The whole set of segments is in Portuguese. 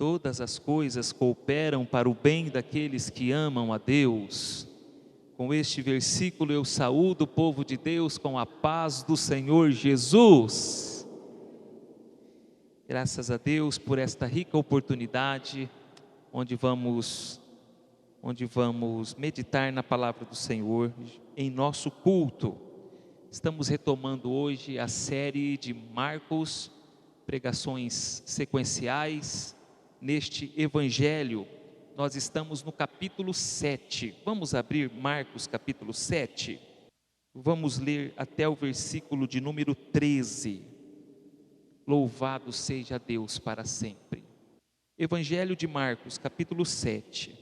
todas as coisas cooperam para o bem daqueles que amam a Deus. Com este versículo eu saúdo o povo de Deus com a paz do Senhor Jesus. Graças a Deus por esta rica oportunidade, onde vamos meditar na palavra do Senhor em nosso culto. Estamos retomando hoje a série de Marcos, pregações sequenciais neste Evangelho. Nós estamos no capítulo 7. Vamos abrir Marcos capítulo 7. Vamos ler até o versículo de número 13. Louvado seja Deus para sempre. Evangelho de Marcos capítulo 7.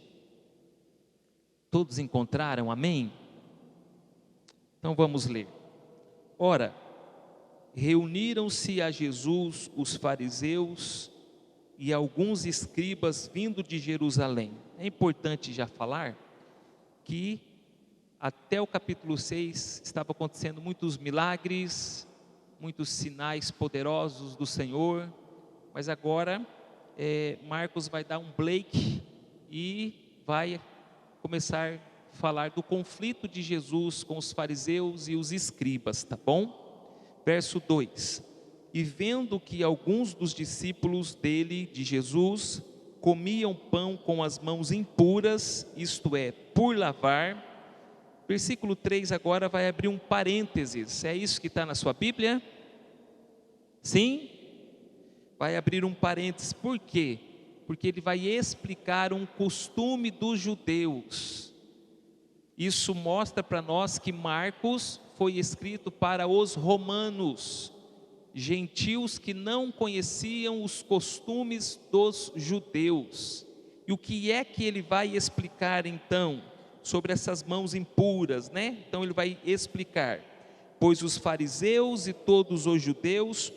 Todos encontraram? Amém? Então vamos ler. Ora, reuniram-se a Jesus os fariseus e alguns escribas vindo de Jerusalém. É importante já falar que até o capítulo 6 estava acontecendo muitos milagres, muitos sinais poderosos do Senhor, mas agora Marcos vai dar um break e vai começar a falar do conflito de Jesus com os fariseus e os escribas, tá bom? Verso 2: E vendo que alguns dos discípulos dele, de Jesus, comiam pão com as mãos impuras, isto é, por lavar. Versículo 3 agora vai abrir um parênteses. É isso que está na sua Bíblia? Sim? Vai abrir um parênteses. Por quê? Porque ele vai explicar um costume dos judeus. Isso mostra para nós que Marcos foi escrito para os romanos, gentios que não conheciam os costumes dos judeus. E o que é que ele vai explicar então sobre essas mãos impuras, né? Então ele vai explicar: pois os fariseus e todos os judeus,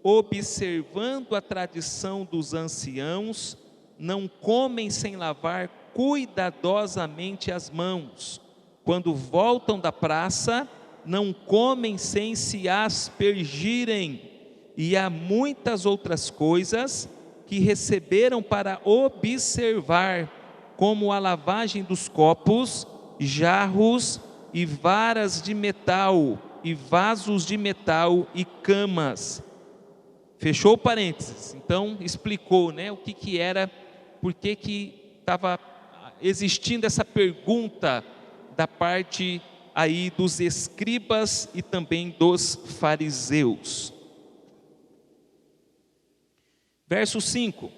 observando a tradição dos anciãos, não comem sem lavar cuidadosamente as mãos. Quando voltam da praça, não comem sem se aspergirem, e há muitas outras coisas que receberam para observar, como a lavagem dos copos, jarros e varas de metal, e vasos de metal e camas. Fechou o parênteses. Então explicou, né, o que era, por que estava existindo essa pergunta da parte aí dos escribas e também dos fariseus. Verso 5: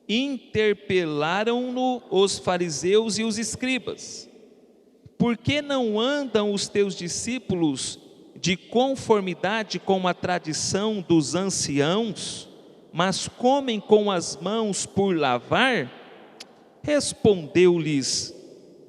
Interpelaram-no os fariseus e os escribas: por que não andam os teus discípulos de conformidade com a tradição dos anciãos, mas comem com as mãos por lavar? Respondeu-lhes: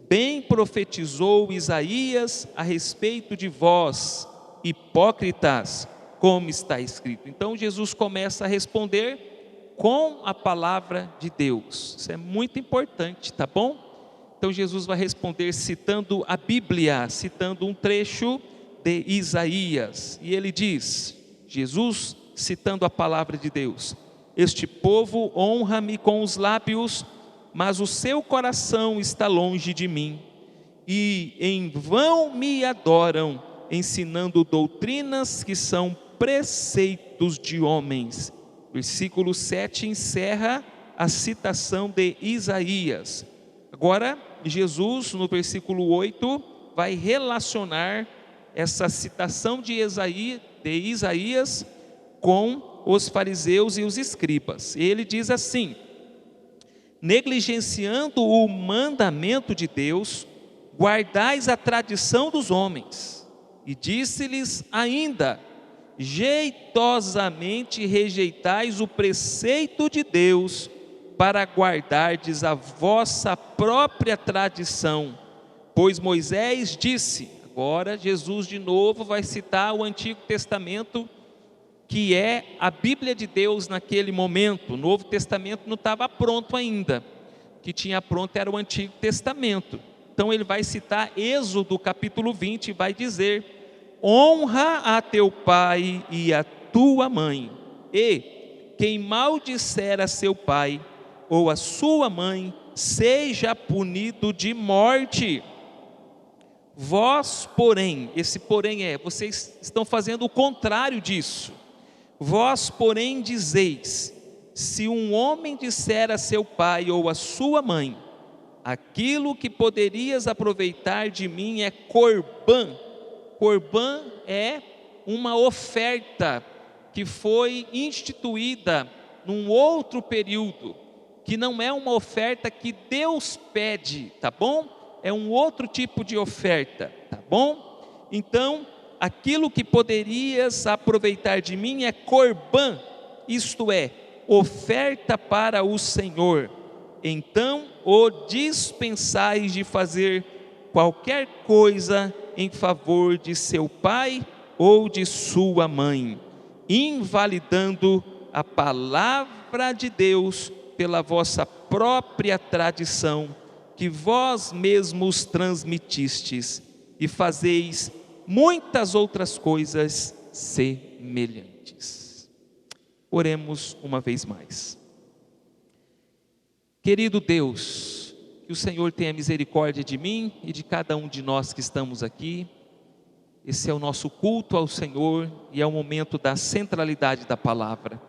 bem profetizou Isaías a respeito de vós, hipócritas, como está escrito. Então Jesus começa a responder com a palavra de Deus. Isso é muito importante, tá bom? Então Jesus vai responder citando a Bíblia, citando um trecho de Isaías. E ele diz, Jesus citando a palavra de Deus: este povo honra-me com os lábios, mas o seu coração está longe de mim, e em vão me adoram, ensinando doutrinas que são preceitos de homens. Versículo 7 encerra a citação de Isaías. Agora Jesus, no versículo 8, vai relacionar essa citação de Isaías com os fariseus e os escribas. Ele diz assim: negligenciando o mandamento de Deus, guardais a tradição dos homens. E disse-lhes ainda: jeitosamente rejeitais o preceito de Deus, para guardardes a vossa própria tradição. Pois Moisés disse, agora Jesus de novo vai citar o Antigo Testamento, que é a Bíblia de Deus naquele momento. O Novo Testamento não estava pronto ainda. O que tinha pronto era o Antigo Testamento. Então ele vai citar Êxodo capítulo 20 e vai dizer: honra a teu pai e a tua mãe, e quem maldisser a seu pai, ou a sua mãe seja punido de morte. Vós, porém, esse porém vocês estão fazendo o contrário disso. Vós, porém, dizeis: se um homem disser a seu pai ou a sua mãe, aquilo que poderias aproveitar de mim é corbã. Corbã é uma oferta que foi instituída num outro período, que não é uma oferta que Deus pede, tá bom? É um outro tipo de oferta, tá bom? Então, aquilo que poderias aproveitar de mim é corbã, isto é, oferta para o Senhor. Então o dispensais de fazer qualquer coisa em favor de seu pai ou de sua mãe, invalidando a palavra de Deus pela vossa própria tradição, que vós mesmos transmitistes, e fazeis muitas outras coisas semelhantes. Oremos uma vez mais. Querido Deus, que o Senhor tenha misericórdia de mim e de cada um de nós que estamos aqui. Esse é o nosso culto ao Senhor e é o momento da centralidade da palavra.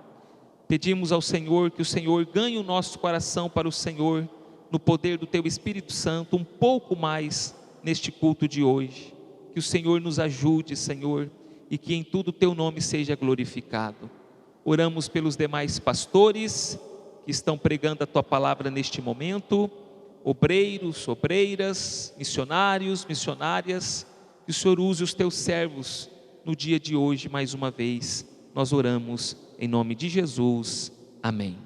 Pedimos ao Senhor que o Senhor ganhe o nosso coração para o Senhor, no poder do Teu Espírito Santo, um pouco mais neste culto de hoje. Que o Senhor nos ajude, Senhor, e que em tudo o Teu nome seja glorificado. Oramos pelos demais pastores que estão pregando a Tua palavra neste momento, obreiros, obreiras, missionários, missionárias, que o Senhor use os Teus servos no dia de hoje mais uma vez. Nós oramos em nome de Jesus, amém.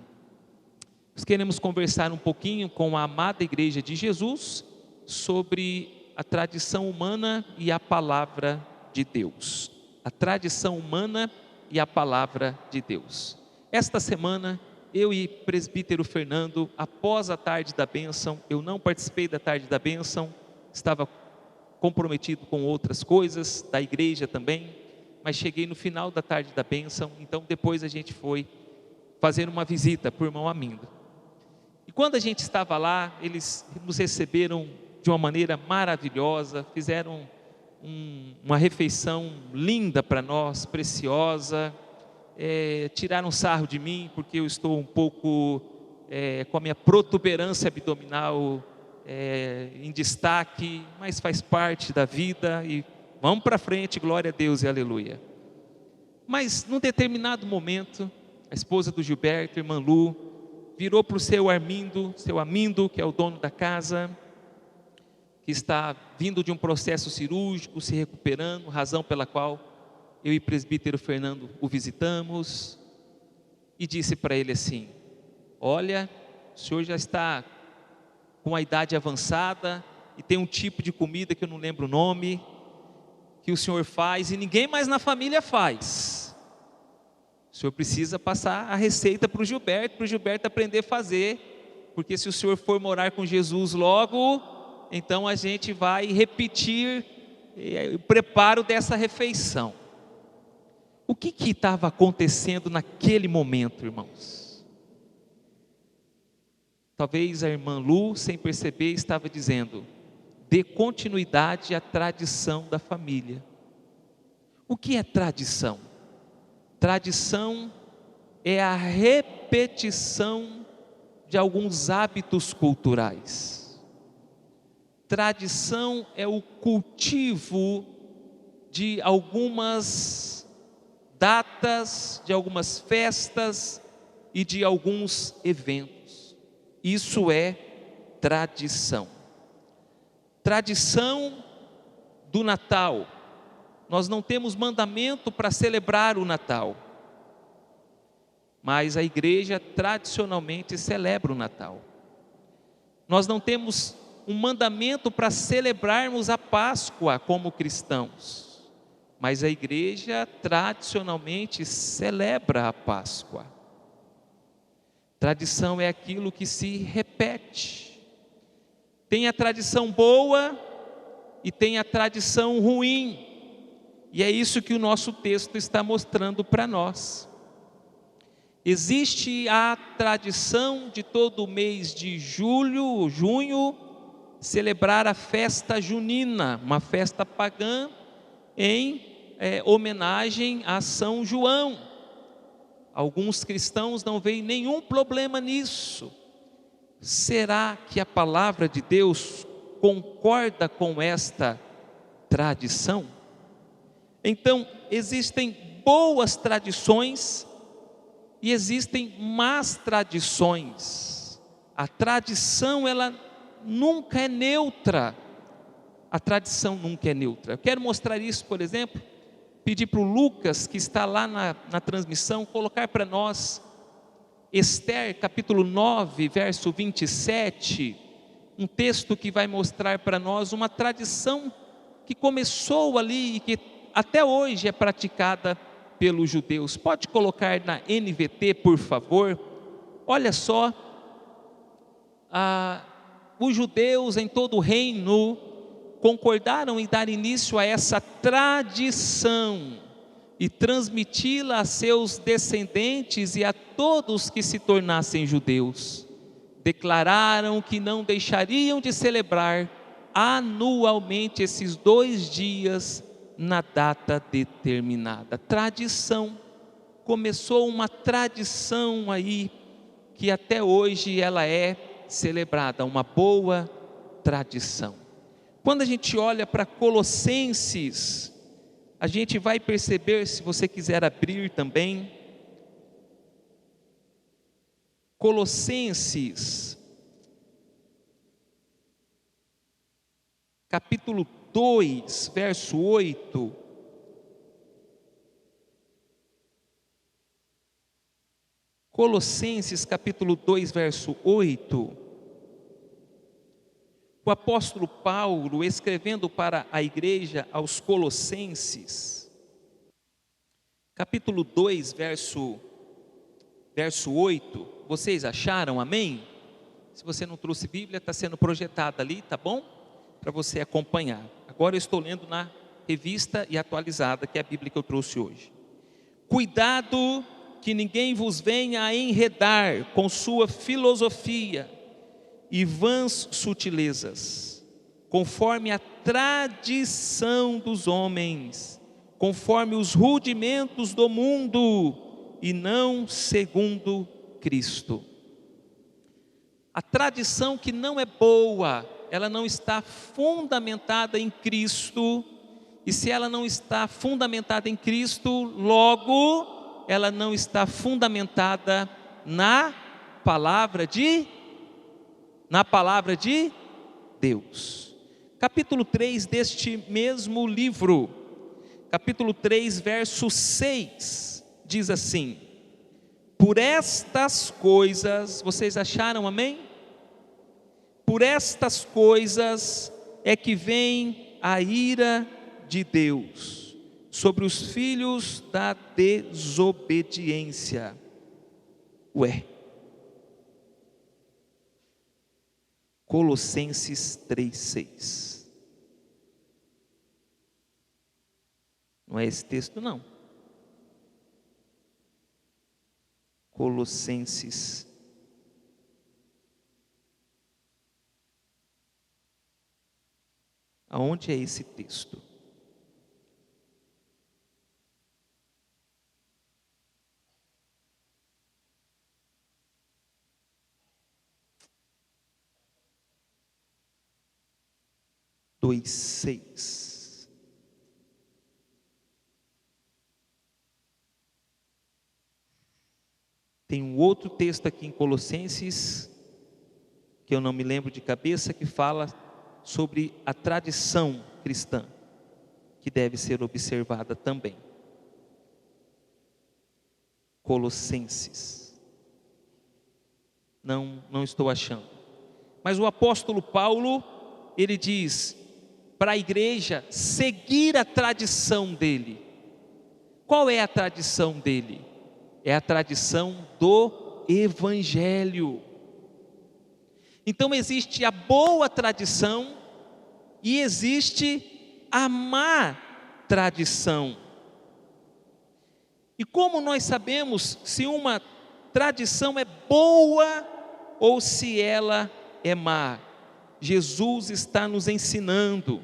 Nós queremos conversar um pouquinho com a amada Igreja de Jesus sobre a tradição humana e a palavra de Deus. A tradição humana e a palavra de Deus. Esta semana, eu e presbítero Fernando, após a tarde da bênção, eu não participei da tarde da bênção, estava comprometido com outras coisas, da igreja também, mas cheguei no final da tarde da bênção, então depois a gente foi fazer uma visita para o irmão Amindo. E quando a gente estava lá, eles nos receberam de uma maneira maravilhosa, fizeram uma refeição linda para nós, preciosa, tiraram sarro de mim, porque eu estou um pouco com a minha protuberância abdominal em destaque, mas faz parte da vida e vamos para frente, glória a Deus e aleluia. Mas num determinado momento, a esposa do Gilberto, irmã Lu, virou para o seu Amindo, que é o dono da casa, que está vindo de um processo cirúrgico, se recuperando, razão pela qual eu e presbítero Fernando o visitamos, e disse para ele assim: olha, o senhor já está com a idade avançada e tem um tipo de comida que eu não lembro o nome, que o senhor faz e ninguém mais na família faz. O senhor precisa passar a receita para o Gilberto aprender a fazer, porque se o senhor for morar com Jesus logo, então a gente vai repetir o preparo dessa refeição. O que estava acontecendo naquele momento, irmãos? Talvez a irmã Lu, sem perceber, estava dizendo: dê continuidade à tradição da família. O que é tradição? Tradição é a repetição de alguns hábitos culturais. Tradição é o cultivo de algumas datas, de algumas festas e de alguns eventos. Isso é tradição. Tradição do Natal. Nós não temos mandamento para celebrar o Natal, mas a igreja tradicionalmente celebra o Natal. Nós não temos um mandamento para celebrarmos a Páscoa como cristãos, mas a igreja tradicionalmente celebra a Páscoa. Tradição é aquilo que se repete. Tem a tradição boa e tem a tradição ruim. E é isso que o nosso texto está mostrando para nós. Existe a tradição de todo mês de junho, celebrar a festa junina, uma festa pagã em homenagem a São João. Alguns cristãos não veem nenhum problema nisso. Será que a palavra de Deus concorda com esta tradição? Então, existem boas tradições e existem más tradições. A tradição, ela nunca é neutra. A tradição nunca é neutra. Eu quero mostrar isso, por exemplo, pedir para o Lucas, que está lá na transmissão, colocar para nós Esther, capítulo 9, verso 27, um texto que vai mostrar para nós uma tradição que começou ali e que até hoje é praticada pelos judeus. Pode colocar na NVT, por favor. Olha só, os judeus em todo o reino concordaram em dar início a essa tradição e transmiti-la a seus descendentes e a todos que se tornassem judeus. Declararam que não deixariam de celebrar anualmente esses 2 dias na data determinada. Tradição. Começou uma tradição aí que até hoje ela é celebrada, uma boa tradição. Quando a gente olha para Colossenses, a gente vai perceber, se você quiser abrir também, Colossenses, capítulo 2, verso 8. Colossenses, capítulo 2, verso 8. O apóstolo Paulo, escrevendo para a igreja aos Colossenses, capítulo 2, verso 8, vocês acharam, amém? Se você não trouxe Bíblia, está sendo projetada ali, tá bom? Para você acompanhar. Agora eu estou lendo na revista e atualizada, que é a Bíblia que eu trouxe hoje. Cuidado que ninguém vos venha a enredar com sua filosofia e vãs sutilezas, conforme a tradição dos homens, conforme os rudimentos do mundo, e não segundo Cristo. A tradição que não é boa, ela não está fundamentada em Cristo, e se ela não está fundamentada em Cristo, logo, ela não está fundamentada na palavra de Deus. Capítulo 3 deste mesmo livro, capítulo 3, verso 6, diz assim: por estas coisas, vocês acharam, amém? Por estas coisas é que vem a ira de Deus sobre os filhos da desobediência. Colossenses 3:6. Não é esse texto, não. Colossenses. Aonde é esse texto? Dois, 6. Tem um outro texto aqui em Colossenses, que eu não me lembro de cabeça, que fala sobre a tradição cristã, que deve ser observada também. Colossenses. Não estou achando. Mas o apóstolo Paulo, ele diz para a igreja seguir a tradição dele. Qual é a tradição dele? É a tradição do Evangelho. Então existe a boa tradição e existe a má tradição. E como nós sabemos se uma tradição é boa ou se ela é má. Jesus está nos ensinando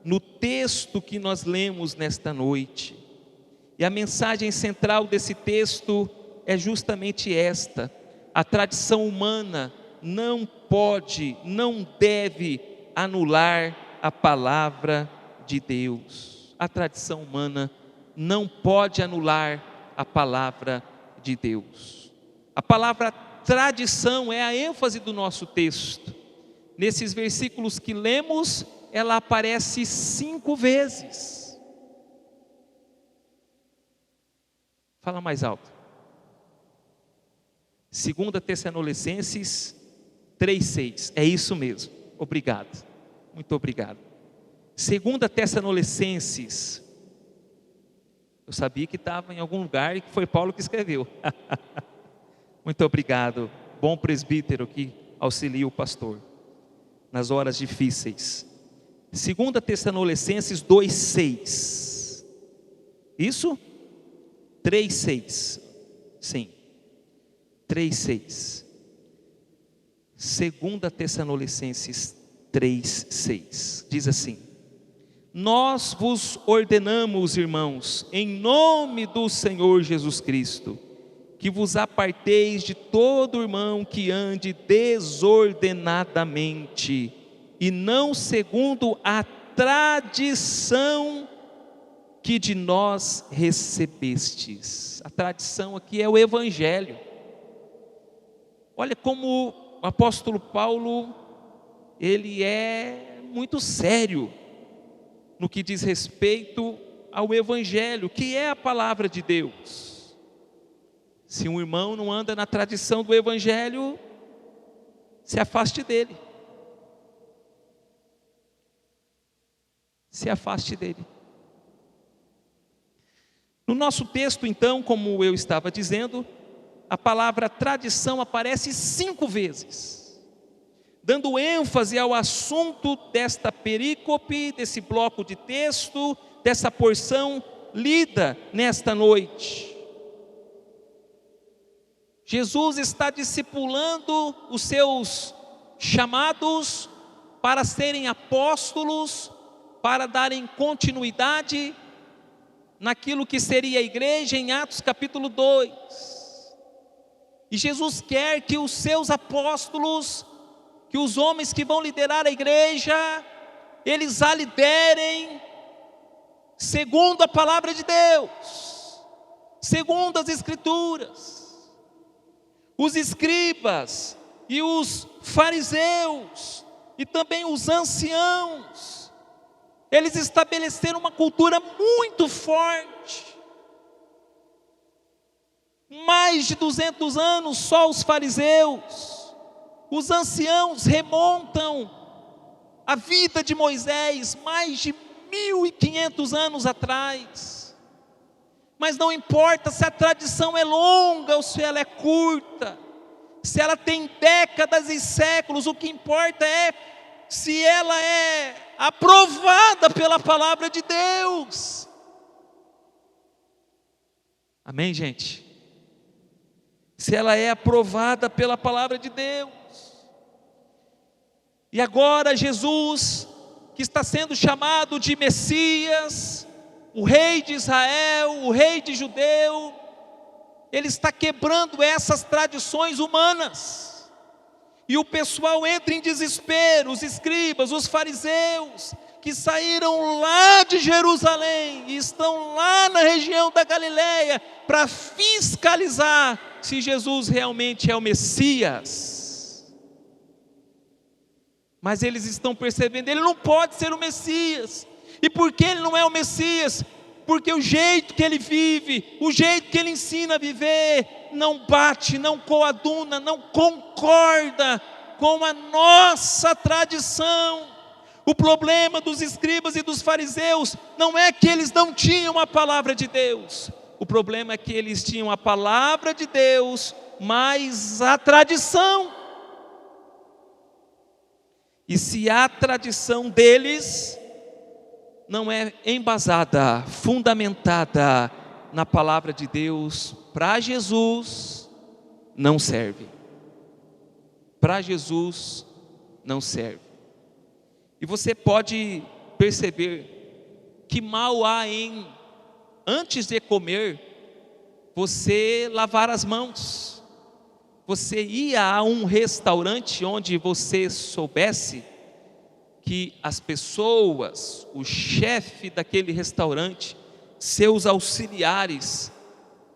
no texto que nós lemos nesta noite. E a mensagem central desse texto é justamente esta: a tradição humana não pode, não deve anular a palavra de Deus. A tradição humana não pode anular a palavra de Deus. A palavra tradição é a ênfase do nosso texto. Nesses versículos que lemos, ela aparece 5 vezes. Fala mais alto. 2 Tessalonicenses 3,6. É isso mesmo. Obrigado. Muito obrigado. 2 Tessalonicenses. Eu sabia que estava em algum lugar e que foi Paulo que escreveu. Muito obrigado. Bom presbítero que auxilia o pastor nas horas difíceis. 2 Tessalonicenses 2,6. Isso? 3,6. Sim. 3,6. 2 Tessalonicenses 3,6. Diz assim: nós vos ordenamos, irmãos, em nome do Senhor Jesus Cristo, que vos aparteis de todo irmão que ande desordenadamente, e não segundo a tradição que de nós recebestes. A tradição aqui é o Evangelho. Olha como o apóstolo Paulo, ele é muito sério no que diz respeito ao Evangelho, que é a palavra de Deus. Se um irmão não anda na tradição do Evangelho, se afaste dele. Se afaste dele. No nosso texto, então, como eu estava dizendo, a palavra tradição aparece 5 vezes, dando ênfase ao assunto desta perícope, desse bloco de texto, dessa porção lida nesta noite. Jesus está discipulando os seus chamados para serem apóstolos, para darem continuidade naquilo que seria a igreja em Atos capítulo 2. E Jesus quer que os seus apóstolos, que os homens que vão liderar a igreja, eles a liderem segundo a palavra de Deus, segundo as Escrituras. Os escribas e os fariseus e também os anciãos, eles estabeleceram uma cultura muito forte. Mais de 200 anos só os fariseus. Os anciãos remontam a vida de Moisés mais de 1500 anos atrás. Mas não importa se a tradição é longa ou se ela é curta, se ela tem décadas e séculos, o que importa é se ela é aprovada pela palavra de Deus. Amém, gente? Se ela é aprovada pela palavra de Deus. E agora Jesus, que está sendo chamado de Messias, o rei de Israel, o rei de Judeu, ele está quebrando essas tradições humanas. E o pessoal entra em desespero, os escribas, os fariseus, que saíram lá de Jerusalém e estão lá na região da Galileia para fiscalizar se Jesus realmente é o Messias. Mas eles estão percebendo, ele não pode ser o Messias. E por que ele não é o Messias? Porque o jeito que ele vive, o jeito que ele ensina a viver, não bate, não coaduna, não concorda com a nossa tradição. O problema dos escribas e dos fariseus não é que eles não tinham a palavra de Deus. O problema é que eles tinham a palavra de Deus, mas a tradição. E se a tradição deles não é embasada, fundamentada na palavra de Deus para Jesus, não serve. Para Jesus não serve. E você pode perceber que mal há em, antes de comer, você lavar as mãos. Você ia a um restaurante onde você soubesse que as pessoas, o chefe daquele restaurante, seus auxiliares,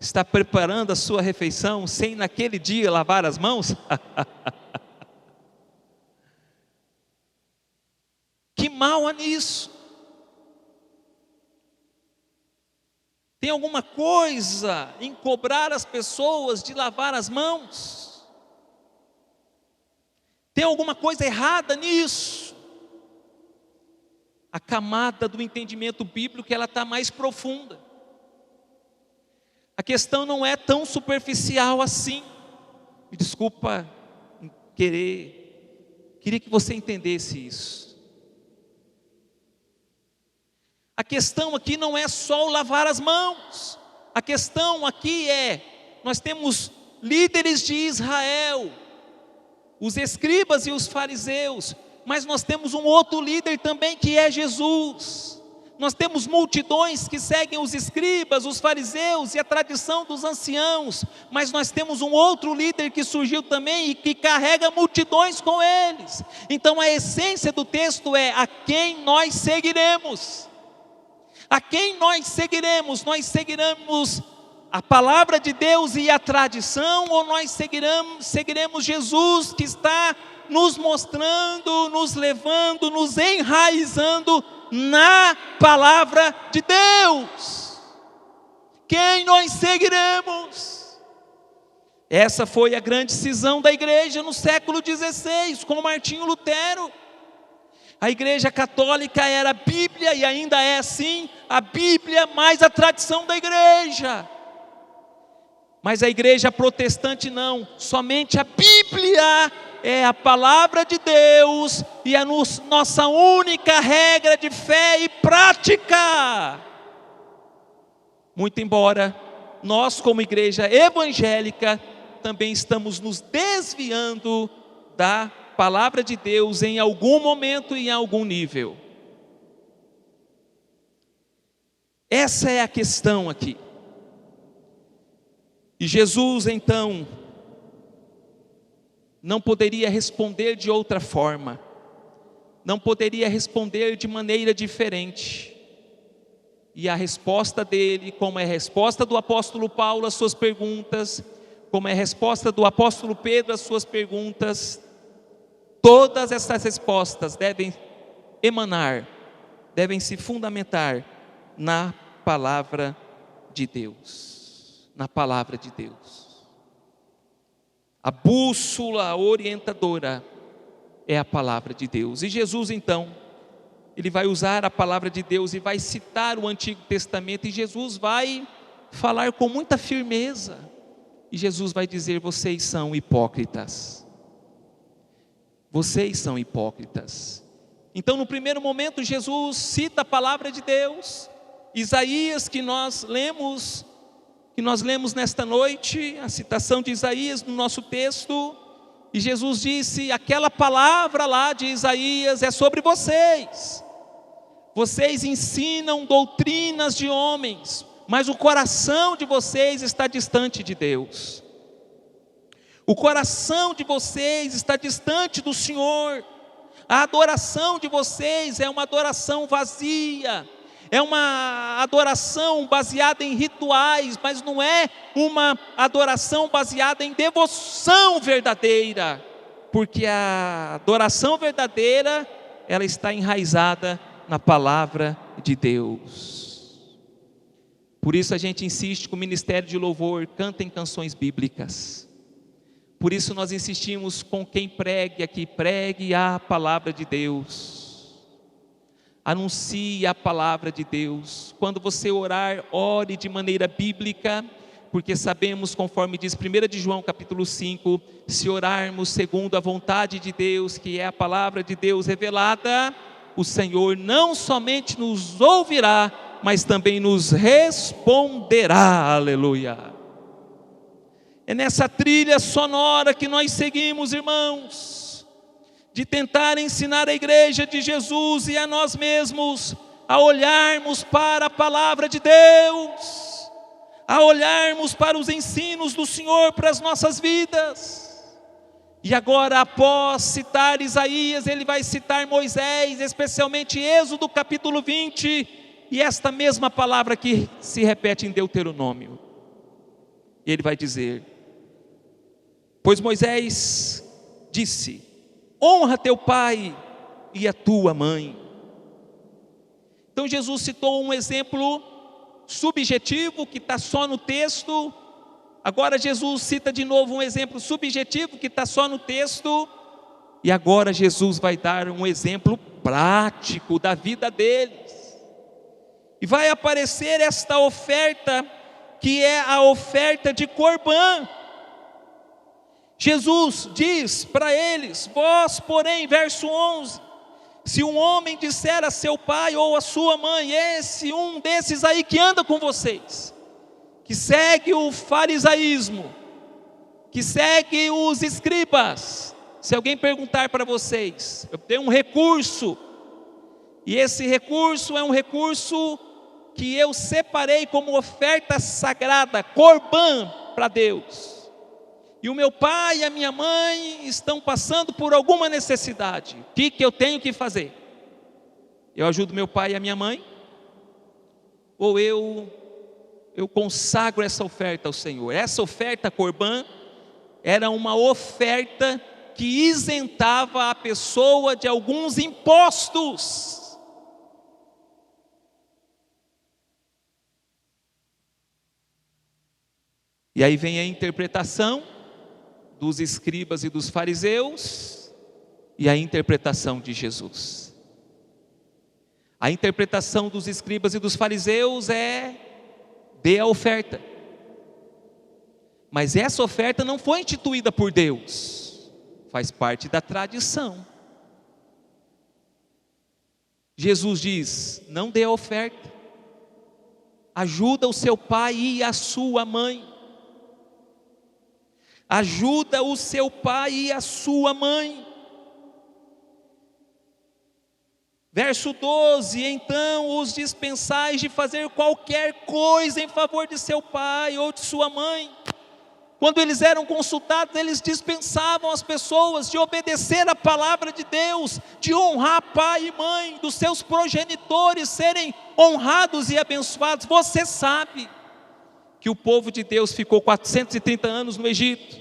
está preparando a sua refeição sem naquele dia lavar as mãos? Que mal há nisso? Tem alguma coisa em cobrar as pessoas de lavar as mãos? Tem alguma coisa errada nisso? A camada do entendimento bíblico, ela está mais profunda. A questão não é tão superficial assim. Me desculpa queria que você entendesse isso. A questão aqui não é só o lavar as mãos. A questão aqui é, nós temos líderes de Israel, os escribas e os fariseus, mas nós temos um outro líder também que é Jesus. Nós temos multidões que seguem os escribas, os fariseus e a tradição dos anciãos, mas nós temos um outro líder que surgiu também e que carrega multidões com eles. Então a essência do texto é: a quem nós seguiremos? A quem nós seguiremos? Nós seguiremos a palavra de Deus e a tradição, ou nós seguiremos Jesus, que está nos mostrando, nos levando, nos enraizando na palavra de Deus? Quem nós seguiremos? Essa foi a grande cisão da igreja no século XVI, com Martinho Lutero. A igreja católica era a Bíblia, e ainda é assim, a Bíblia mais a tradição da igreja. Mas a igreja protestante não, somente a Bíblia é a palavra de Deus e a nossa única regra de fé e prática. Muito embora nós, como igreja evangélica, também estamos nos desviando da palavra de Deus em algum momento e em algum nível. Essa é a questão aqui. E Jesus então não poderia responder de outra forma, não poderia responder de maneira diferente. E a resposta dele, como é a resposta do apóstolo Paulo às suas perguntas, como é a resposta do apóstolo Pedro às suas perguntas, todas essas respostas devem emanar, devem se fundamentar na palavra de Deus. Na palavra de Deus. A bússola orientadora é a palavra de Deus. E Jesus então, ele vai usar a palavra de Deus e vai citar o Antigo Testamento, e Jesus vai falar com muita firmeza. E Jesus vai dizer: vocês são hipócritas. Vocês são hipócritas. Então, no primeiro momento, Jesus cita a palavra de Deus. Isaías, que nós lemos nesta noite, a citação de Isaías no nosso texto. E Jesus disse: aquela palavra lá de Isaías é sobre vocês. Vocês ensinam doutrinas de homens, mas o coração de vocês está distante de Deus. O coração de vocês está distante do Senhor. A adoração de vocês é uma adoração vazia, é uma adoração baseada em rituais, mas não é uma adoração baseada em devoção verdadeira, porque a adoração verdadeira, ela está enraizada na palavra de Deus. Por isso a gente insiste com o ministério de louvor: cantem canções bíblicas. Por isso nós insistimos com quem pregue aqui: pregue a palavra de Deus, anuncie a palavra de Deus. Quando você orar, ore de maneira bíblica, porque sabemos, conforme diz 1 de João capítulo 5, se orarmos segundo a vontade de Deus, que é a palavra de Deus revelada, o Senhor não somente nos ouvirá, mas também nos responderá. Aleluia. É nessa trilha sonora que nós seguimos, irmãos, de tentar ensinar a igreja de Jesus e a nós mesmos a olharmos para a palavra de Deus, a olharmos para os ensinos do Senhor para as nossas vidas. E agora, após citar Isaías, ele vai citar Moisés, especialmente Êxodo capítulo 20, e esta mesma palavra que se repete em Deuteronômio. Ele vai dizer: pois Moisés disse: honra teu pai e a tua mãe. Então Jesus citou um exemplo subjetivo que está só no texto. Agora Jesus cita de novo um exemplo subjetivo que está só no texto. E agora Jesus vai dar um exemplo prático da vida deles. E vai aparecer esta oferta, que é a oferta de Corbã. Jesus diz para eles: vós, porém, verso 11, se um homem disser a seu pai ou a sua mãe, um desses aí que anda com vocês, que segue o farisaísmo, que segue os escribas, se alguém perguntar para vocês, eu tenho um recurso, e esse recurso é um recurso que eu separei como oferta sagrada, Corbã, para Deus, e o meu pai e a minha mãe estão passando por alguma necessidade, o que eu tenho que fazer? Eu ajudo meu pai e a minha mãe? Ou eu consagro essa oferta ao Senhor? Essa oferta Corbã era uma oferta que isentava a pessoa de alguns impostos. E aí vem a interpretação dos escribas e dos fariseus e a interpretação de Jesus. A interpretação dos escribas e dos fariseus é: dê a oferta. Mas essa oferta não foi instituída por Deus, faz parte da tradição. Jesus diz: não dê a oferta, ajuda o seu pai e a sua mãe. Ajuda o seu pai e a sua mãe. Verso 12: então os dispensais de fazer qualquer coisa em favor de seu pai ou de sua mãe. Quando eles eram consultados, eles dispensavam as pessoas de obedecer a palavra de Deus, de honrar pai e mãe, dos seus progenitores serem honrados e abençoados. Você sabe que o povo de Deus ficou 430 anos no Egito.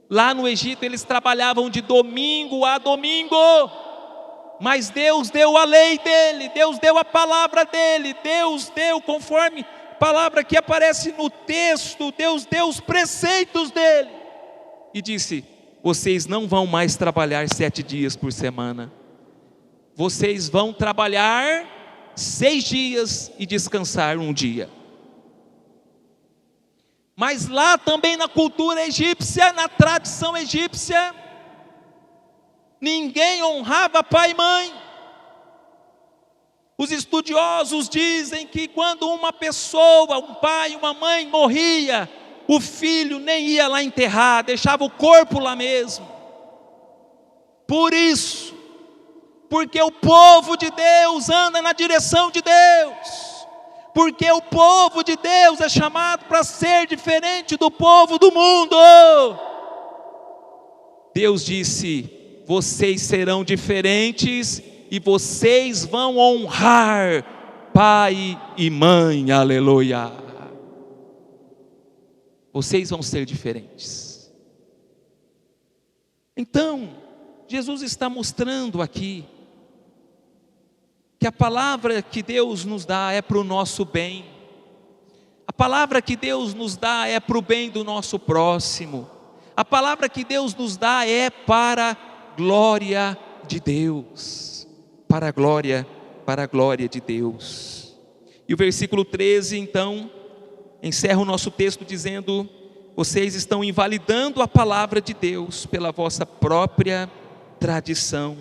Lá no Egito eles trabalhavam de domingo a domingo, mas Deus deu a lei dele, Deus deu a palavra dele, Deus deu, conforme a palavra que aparece no texto, Deus deu os preceitos dele, e disse: vocês não vão mais trabalhar 7 dias por semana, vocês vão trabalhar 6 dias e descansar 1 dia. Mas lá também na cultura egípcia, na tradição egípcia, ninguém honrava pai e mãe. Os estudiosos dizem que quando uma pessoa, um pai e uma mãe morria, o filho nem ia lá enterrar, deixava o corpo lá mesmo. Por isso, porque o povo de Deus anda na direção de Deus, porque o povo de Deus é chamado para ser diferente do povo do mundo. Deus disse: vocês serão diferentes e vocês vão honrar pai e mãe, aleluia. Vocês vão ser diferentes. Então, Jesus está mostrando aqui que a palavra que Deus nos dá é para o nosso bem. A palavra que Deus nos dá é para o bem do nosso próximo. A palavra que Deus nos dá é para a glória de Deus. Para a glória de Deus. E o versículo 13, então, encerra o nosso texto dizendo: vocês estão invalidando a palavra de Deus pela vossa própria tradição,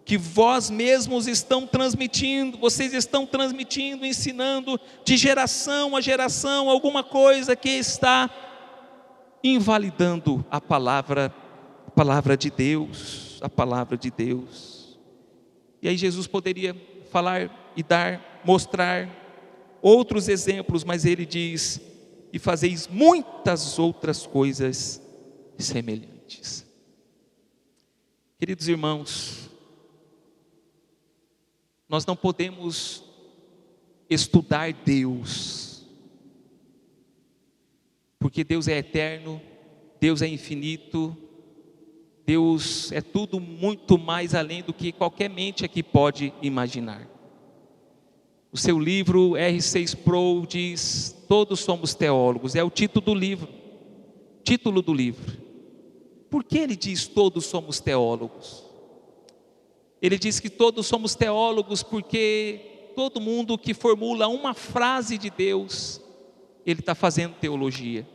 que vós mesmos estão transmitindo, vocês estão transmitindo, ensinando de geração a geração alguma coisa que está invalidando a palavra de Deus, a palavra de Deus. E aí Jesus poderia falar e mostrar outros exemplos, mas ele diz: e fazeis muitas outras coisas semelhantes. Queridos irmãos, nós não podemos estudar Deus, porque Deus é eterno, Deus é infinito, Deus é tudo muito mais além do que qualquer mente aqui pode imaginar. O seu livro R6 Pro diz: todos somos teólogos, é o título do livro. Por que ele diz todos somos teólogos? Ele diz que todos somos teólogos porque todo mundo que formula uma frase de Deus, ele está fazendo teologia.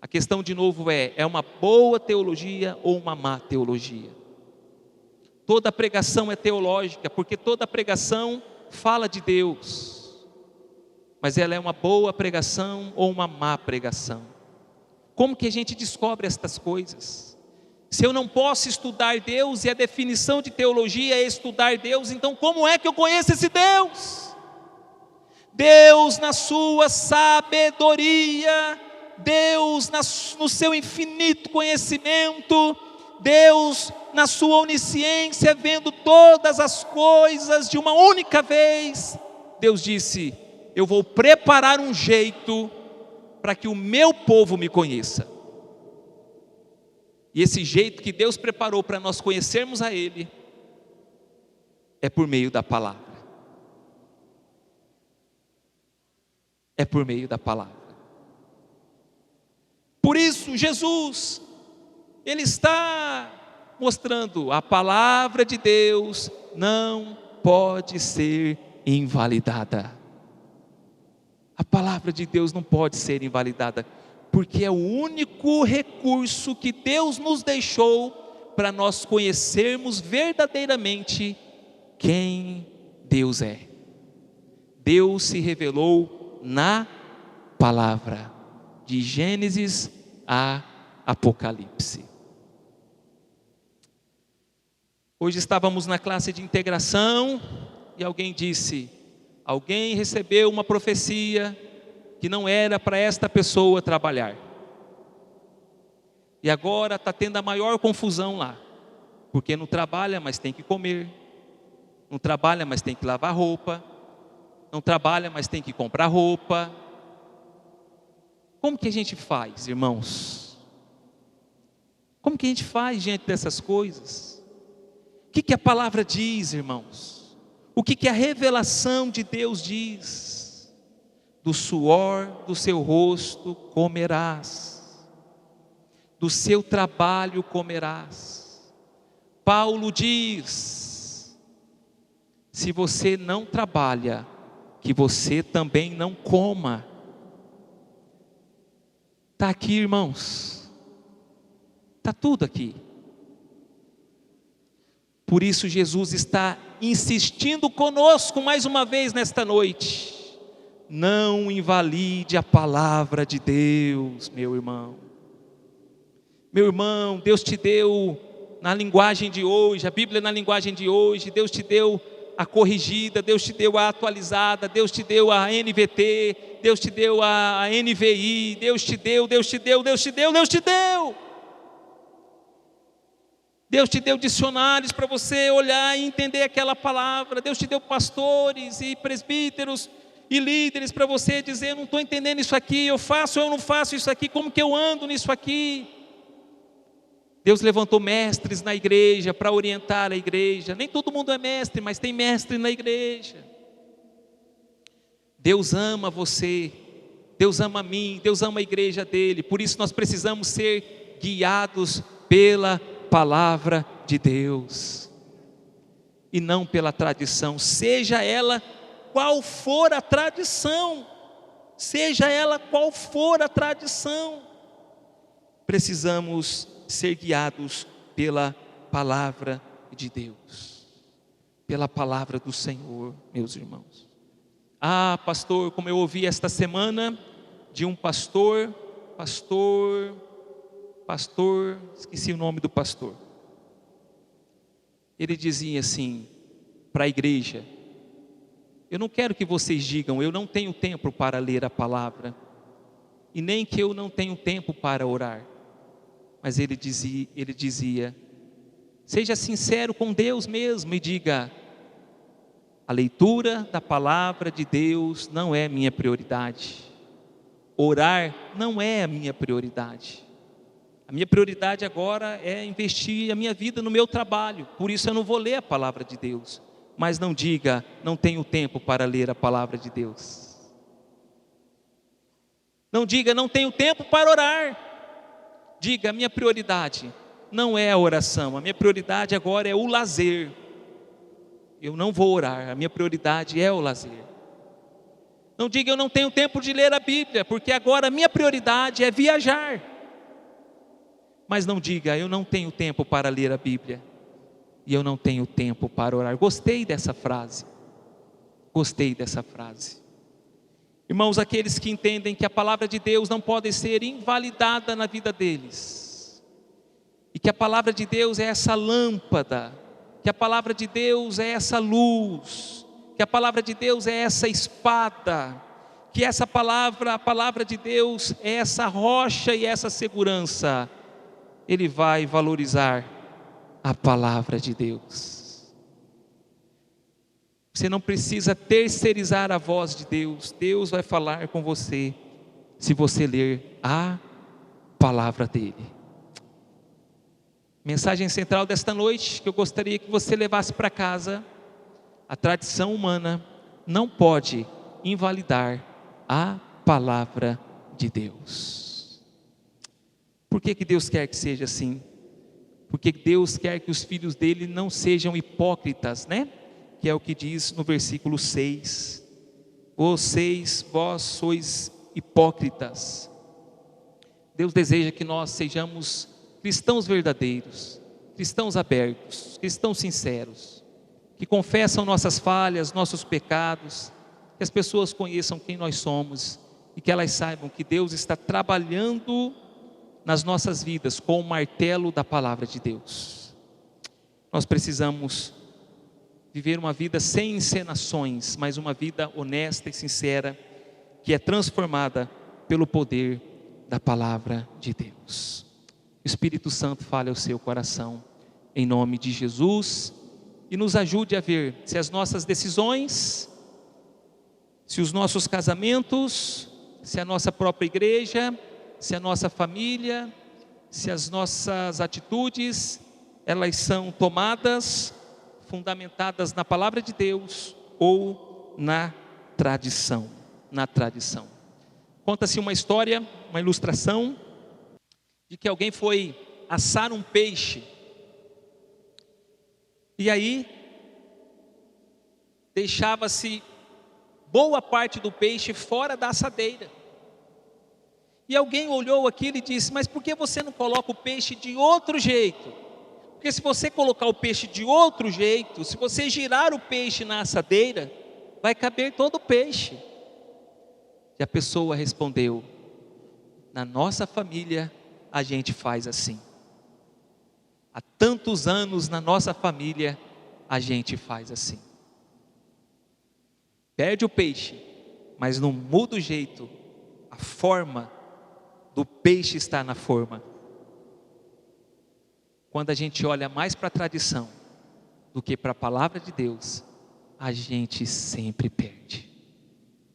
A questão de novo é uma boa teologia ou uma má teologia? Toda pregação é teológica, porque toda pregação fala de Deus, mas ela é uma boa pregação ou uma má pregação? Como que a gente descobre estas coisas? Se eu não posso estudar Deus e a definição de teologia é estudar Deus, então como é que eu conheço esse Deus? Deus na sua sabedoria, Deus no seu infinito conhecimento, Deus na sua onisciência, vendo todas as coisas de uma única vez, Deus disse: eu vou preparar um jeito para que o meu povo me conheça. E esse jeito que Deus preparou para nós conhecermos a Ele é por meio da palavra. É por meio da palavra. Por isso Jesus, Ele está mostrando: a palavra de Deus não pode ser invalidada. A palavra de Deus não pode ser invalidada, porque é o único recurso que Deus nos deixou para nós conhecermos verdadeiramente quem Deus é. Deus se revelou na palavra, de Gênesis a Apocalipse. Hoje estávamos na classe de integração e alguém disse: alguém recebeu uma profecia que não era para esta pessoa trabalhar. E agora está tendo a maior confusão lá, porque não trabalha, mas tem que comer, não trabalha, mas tem que lavar roupa, não trabalha, mas tem que comprar roupa. Como que a gente faz, irmãos? Como que a gente faz diante dessas coisas? O que a palavra diz, irmãos? O que a revelação de Deus diz? Do suor do seu rosto comerás, do seu trabalho comerás. Paulo diz: se você não trabalha, que você também não coma. Está aqui, irmãos, está tudo aqui. Por isso Jesus está insistindo conosco mais uma vez nesta noite: não invalide a palavra de Deus, meu irmão. Meu irmão, Deus te deu na linguagem de hoje, a Bíblia na linguagem de hoje, Deus te deu a corrigida, Deus te deu a atualizada, Deus te deu a NVT, Deus te deu a NVI, Deus te deu. Deus te deu dicionários para você olhar e entender aquela palavra. Deus te deu pastores e presbíteros e líderes para você dizer: eu não estou entendendo isso aqui, eu faço ou eu não faço isso aqui, como que eu ando nisso aqui? Deus levantou mestres na igreja para orientar a igreja. Nem todo mundo é mestre, mas tem mestre na igreja. Deus ama você, Deus ama a mim, Deus ama a igreja dele. Por isso nós precisamos ser guiados pela palavra de Deus e não pela tradição, seja ela qual for a tradição, precisamos ser guiados pela palavra de Deus, pela palavra do Senhor, meus irmãos. Ah, pastor, como eu ouvi esta semana de um pastor esqueci o nome do pastor. Ele dizia assim para a igreja: eu não quero que vocês digam, eu não tenho tempo para ler a palavra, e nem que eu não tenho tempo para orar. Mas ele dizia, seja sincero com Deus mesmo e diga: a leitura da palavra de Deus não é minha prioridade. Orar não é a minha prioridade. A minha prioridade agora é investir a minha vida no meu trabalho. Por isso eu não vou ler a palavra de Deus. Mas não diga, não tenho tempo para ler a palavra de Deus. Não diga, não tenho tempo para orar. Diga, a minha prioridade não é a oração. A minha prioridade agora é o lazer. Eu não vou orar, a minha prioridade é o lazer. Não diga, eu não tenho tempo de ler a Bíblia, porque agora a minha prioridade é viajar. Mas não diga, eu não tenho tempo para ler a Bíblia, e eu não tenho tempo para orar. Gostei dessa frase. Irmãos, aqueles que entendem que a palavra de Deus não pode ser invalidada na vida deles, e que a palavra de Deus é essa lâmpada, que a palavra de Deus é essa luz, que a palavra de Deus é essa espada, que essa palavra, a palavra de Deus é essa rocha e essa segurança, ele vai valorizar a palavra de Deus. Você não precisa terceirizar a voz de Deus. Deus vai falar com você se você ler a palavra dele. Mensagem central desta noite que eu gostaria que você levasse para casa: a tradição humana não pode invalidar a palavra de Deus. Por que Deus quer que seja assim? Porque Deus quer que os filhos dele não sejam hipócritas, né? Que é o que diz no versículo 6. Vós sois hipócritas. Deus deseja que nós sejamos cristãos verdadeiros, cristãos abertos, cristãos sinceros, que confessam nossas falhas, nossos pecados, que as pessoas conheçam quem nós somos e que elas saibam que Deus está trabalhando nas nossas vidas com o martelo da palavra de Deus. Nós precisamos viver uma vida sem encenações, mas uma vida honesta e sincera, que é transformada pelo poder da palavra de Deus. O Espírito Santo fale ao seu coração, em nome de Jesus, e nos ajude a ver se as nossas decisões, se os nossos casamentos, se a nossa própria igreja, se a nossa família, se as nossas atitudes, elas são tomadas, fundamentadas na palavra de Deus ou na tradição. Conta-se uma história, uma ilustração, de que alguém foi assar um peixe, e aí deixava-se boa parte do peixe fora da assadeira. E alguém olhou aquilo e disse: mas por que você não coloca o peixe de outro jeito? Porque se você colocar o peixe de outro jeito, se você girar o peixe na assadeira, vai caber todo o peixe. E a pessoa respondeu: na nossa família a gente faz assim. Há tantos anos na nossa família a gente faz assim. Perde o peixe, mas não muda o jeito, a forma do peixe está na forma. Quando a gente olha mais para a tradição do que para a palavra de Deus, a gente sempre perde.